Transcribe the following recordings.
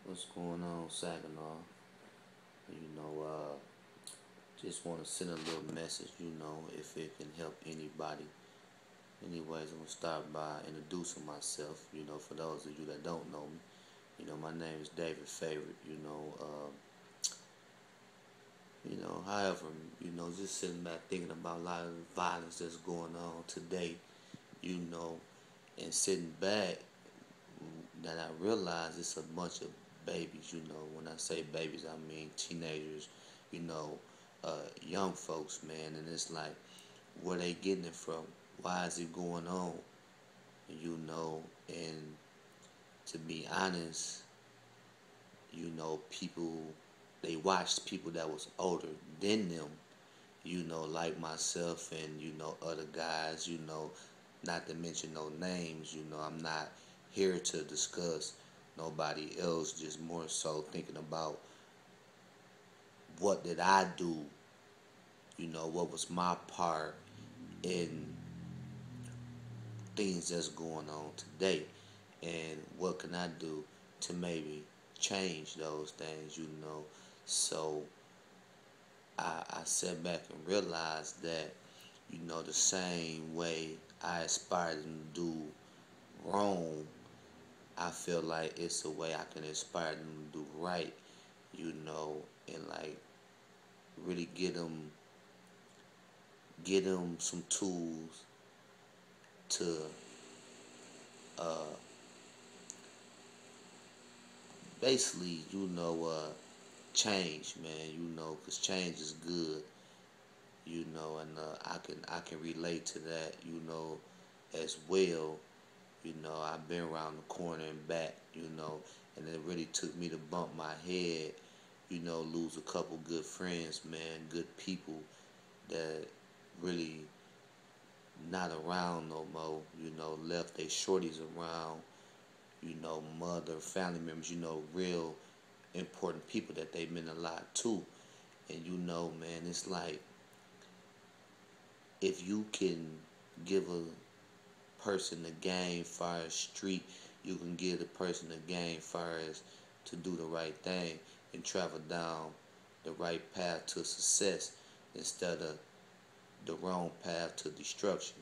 What's going on, Saginaw? You know, just want to send a little message, if it can help anybody. Anyways, I'm going to start by introducing myself, for those of you that don't know me. My name is David Favorite, however, just sitting back thinking about a lot of the violence that's going on today, you know, and sitting back, that I realize it's a bunch of babies. When I say babies, I mean teenagers, you know, young folks, man. And it's like, where they getting it from? Why is it going on? And to be honest, people, they watched people that was older than them, like myself and, other guys, not to mention no names, I'm not here to discuss nobody else, just more so thinking about what did I do, what was my part in things that's going on today, and what can I do to maybe change those things, So I sat back and realized that, the same way I aspire to do wrong, I feel like it's a way I can inspire them to do right, and like really get them some tools to uh, basically, change, man. Cause change is good, and I can relate to that, as well. I've been around the corner and back, and it really took me to bump my head, lose a couple good friends, man, good people that really not around no more, left their shorties around, mother, family members, real important people that they meant a lot to. And man, it's like if you can give a person the game far as street, you can give the person the game far as to do the right thing and travel down the right path to success instead of the wrong path to destruction,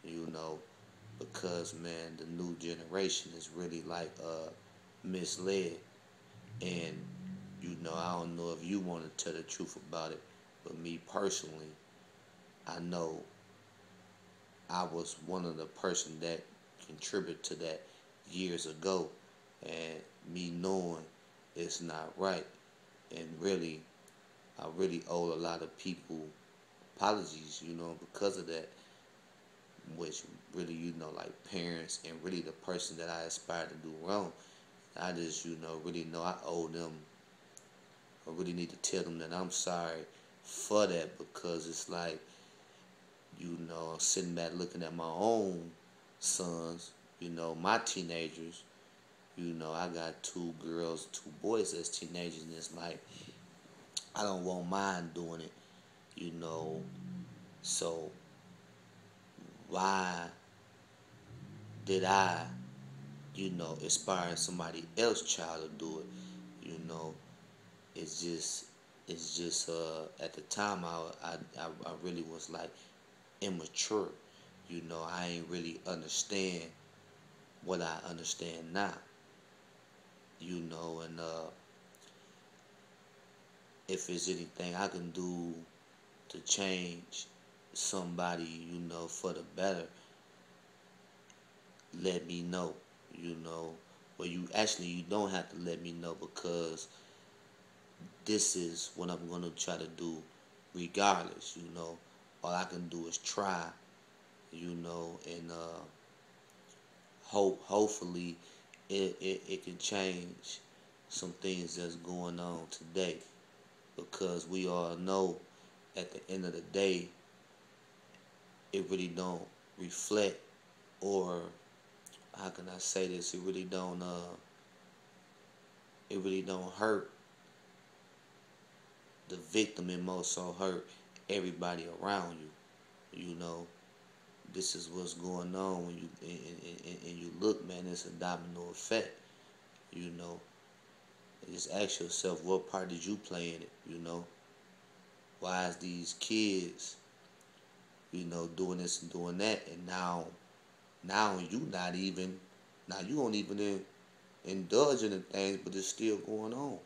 you know, because man, the new generation is really like misled, and I don't know if you want to tell the truth about it, but me personally, I know I was one of the person that contributed to that years ago, and me knowing it's not right, and really, I really owe a lot of people apologies, because of that, which really, like parents and really the person that I aspire to do wrong. I just, really know I owe them. I really need to tell them that I'm sorry for that, because it's like, sitting back looking at my own sons, my teenagers, I got two girls, two boys as teenagers, and it's like, I don't want mine doing it, you know, so why did I, inspire somebody else's child to do it, it's just, at the time I really was like immature, I ain't really understand what I understand now, and if there's anything I can do to change somebody, for the better, let me know, you know. Well, you don't have to let me know, because this is what I'm gonna try to do regardless, All I can do is try, and hopefully it can change some things that's going on today, because we all know at the end of the day it really don't reflect, or how can I say this, it really don't hurt the victim, and more so hurt everybody around you, this is what's going on when you and you look, man, it's a domino effect, you know And just ask yourself, what part did you play in it? Why is these kids, doing this and doing that, and now you not even, now you don't even indulge in the things, but it's still going on.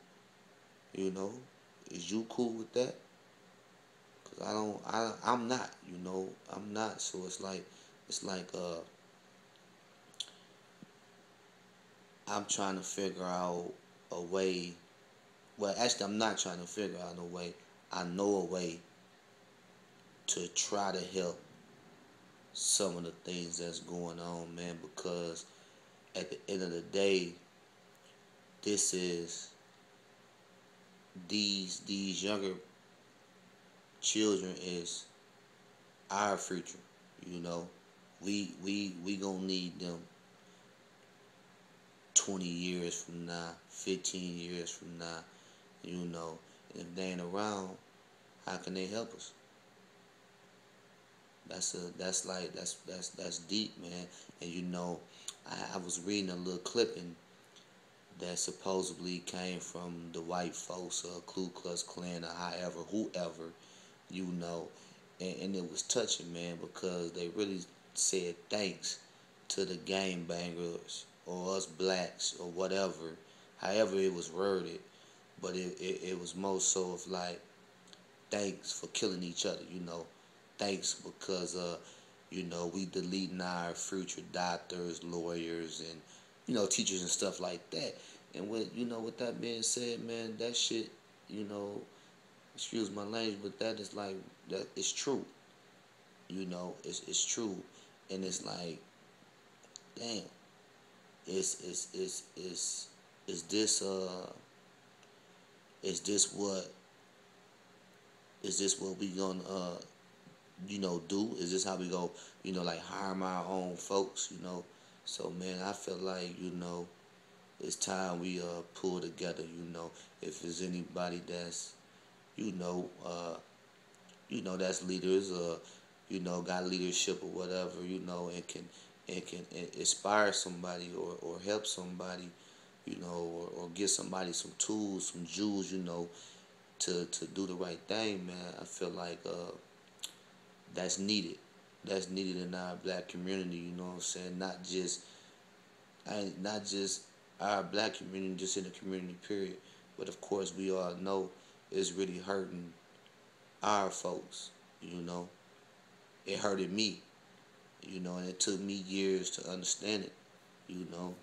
You know, is you cool with that? Cause I'm not. I'm not. So it's like I'm trying to figure out a way. Well, actually, I'm not trying to figure out a way. I know a way to try to help some of the things that's going on, man. Because at the end of the day, this is these younger children is our future. You know, we gonna need them 20 years from now, 15 years from now. You know, and if they ain't around, how can they help us? That's deep, man. And I was reading a little clipping that supposedly came from the white folks, Ku Klux Klan, or however, whoever, you know, and it was touching, man, because they really said thanks to the game bangers or us blacks or whatever, however it was worded, but it was more so of like thanks for killing each other, thanks because we deleting our future doctors, lawyers, and teachers and stuff like that. And with that being said, man, that shit, you know, excuse my language, but that is like that. It's true. It's true, and it's like, damn, it's is this is this what is this what we gonna do? Is this how we go, like harm our own folks, So man, I feel like, it's time we pull together, if there's anybody that's, you know, uh that's leaders, got leadership or whatever, and can inspire somebody or help somebody, or give somebody some tools, some jewels, to do the right thing, man. I feel like that's needed. That's needed in our black community, you know what I'm saying? Not just our black community, just in the community period. But of course we all know it's really hurting our folks, you know. It hurted me, and it took me years to understand it, you know.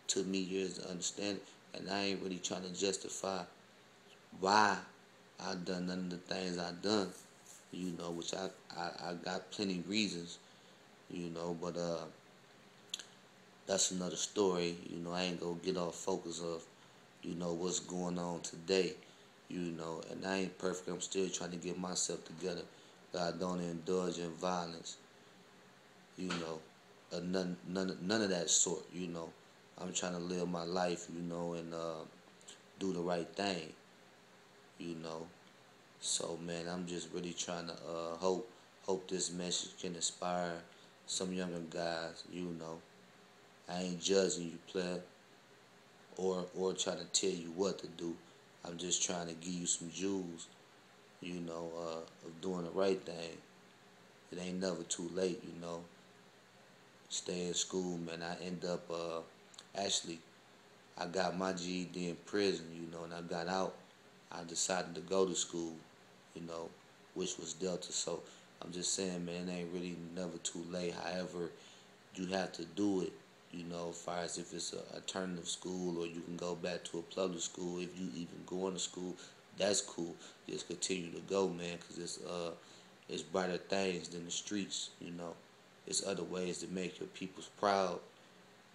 Took me years to understand it. And I ain't really trying to justify why I done none of the things I done, which I got plenty reasons, but that's another story. I ain't gonna get off focus of, what's going on today, and I ain't perfect. I'm still trying to get myself together, but I don't indulge in violence, none of that sort, I'm trying to live my life, and do the right thing, you know. So man, I'm just really trying to hope this message can inspire some younger guys, I ain't judging you, player, or trying to tell you what to do. I'm just trying to give you some jewels, of doing the right thing. It ain't never too late, Stay in school, man. I end up actually I got my GED in prison, and I got out. I decided to go to school, you know, which was Delta. So I'm just saying, man, it ain't really never too late. However, you have to do it, as far as if it's a alternative school or you can go back to a public school. If you even going to school, that's cool. Just continue to go, man, because it's brighter things than the streets, It's other ways to make your peoples proud,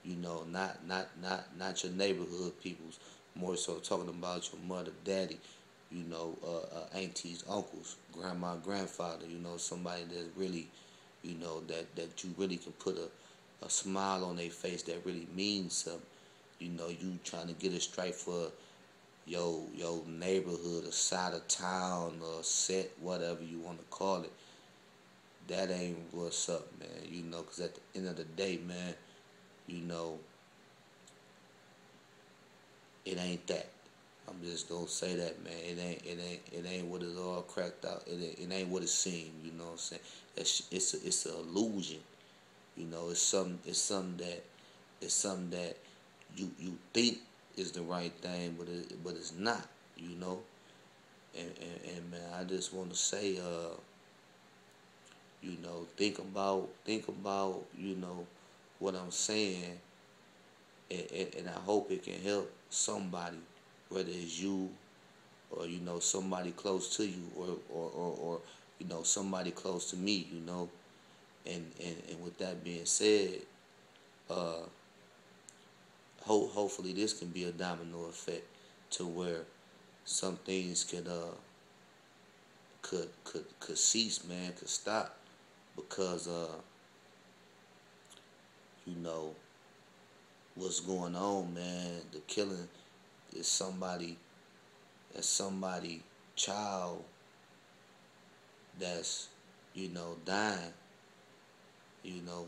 not your neighborhood peoples. More so talking about your mother, daddy, aunties, uncles, grandma, grandfather. Somebody that's really, that you really can put a smile on their face that really means something. You trying to get it straight for your neighborhood, a side of town, or set, whatever you want to call it. That ain't what's up, man. Because at the end of the day, man, you know, it ain't that. I'm just gonna say that, man. It ain't what it's all cracked out. It ain't what it seems. You know what I'm saying? It's an illusion. You know, it's something that you think is the right thing, but it's not. You know, and man, I just want to say, think about, what I'm saying, and I hope it can help somebody, whether it's you or somebody close to you, or somebody close to me, and with that being said, uh, hopefully this can be a domino effect to where some things could cease, man, could stop, because you know what's going on, man. The killing is somebody child that's dying, you know,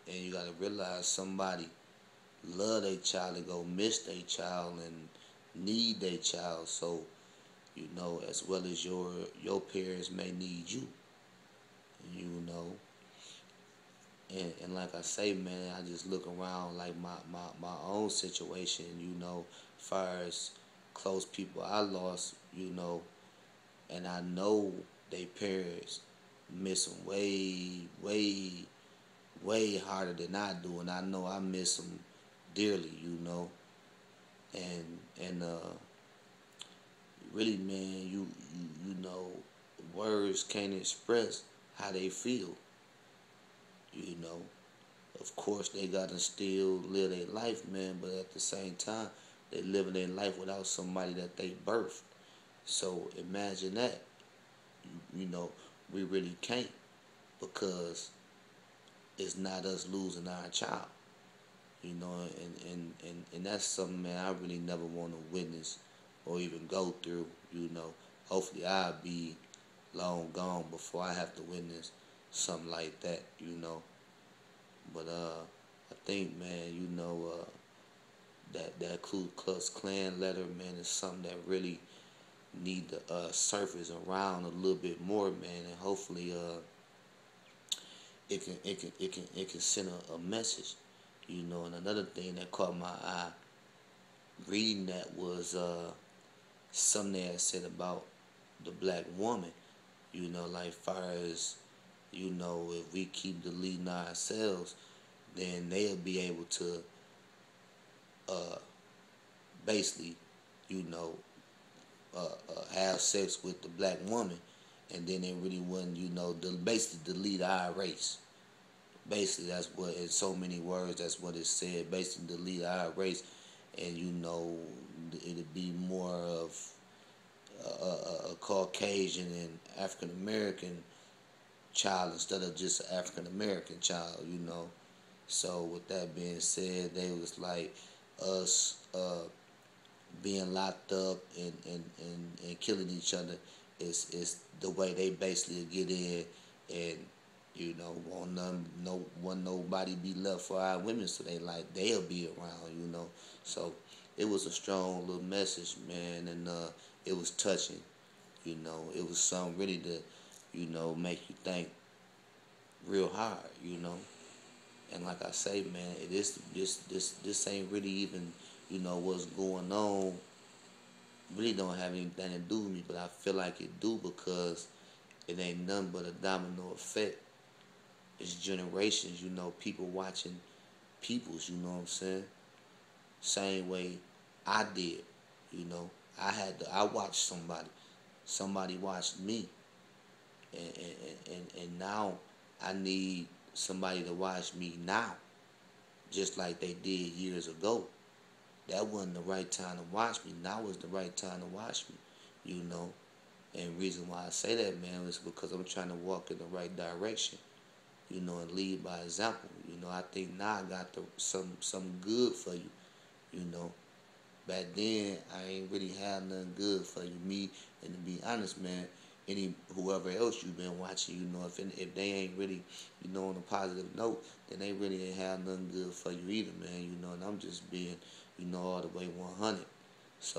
and you gotta realize somebody love their child and go miss their child and need their child. So as well as your parents may need you, you know. And like I say, man, I just look around like my own situation, far as close people I lost, and I know they parents miss them way, way, way harder than I do, and I know I miss them dearly, and really, man, you know, words can't express how they feel, you know. Of course, they gotta still live their life, man, but at the same time, they living their life without somebody that they birthed. So imagine that, we really can't, because it's not us losing our child, and that's something, man, I really never want to witness or even go through, Hopefully I'll be long gone before I have to witness something like that, But I think, man, that Ku Klux Klan letter, man, is something that really need to surface around a little bit more, man, and hopefully it can send a message, And another thing that caught my eye reading that was something they had said about the black woman, like far as if we keep deleting ourselves, then they'll be able to uh, basically, you know, have sex with the black woman, and then they really wouldn't, basically delete our race. Basically, that's what, in so many words, that's what it said. Basically, delete our race, and it'd be more of a Caucasian and African American child instead of just an African American child. So with that being said, they was like us being locked up and killing each other is the way they basically get in, and won't nobody be left for our women, so they'll be around, So it was a strong little message, man, and it was touching, It was something really to, make you think real hard, And like I say, man, this ain't really even, what's going on. Really don't have anything to do with me, but I feel like it do, because it ain't nothing but a domino effect. It's generations, people watching peoples, you know what I'm saying? Same way I did, I watched somebody watched me, and now I need somebody to watch me now, just like they did years ago. That wasn't the right time to watch me. Now is the right time to watch me, And reason why I say that, man, is because I'm trying to walk in the right direction, and lead by example. I think now I got some good for you, you know. Back then, I ain't really had nothing good for you. Me, and to be honest, man, whoever else you've been watching, if they ain't really, on a positive note, then they really ain't have nothing good for you either, man, And I'm just being, all the way 100.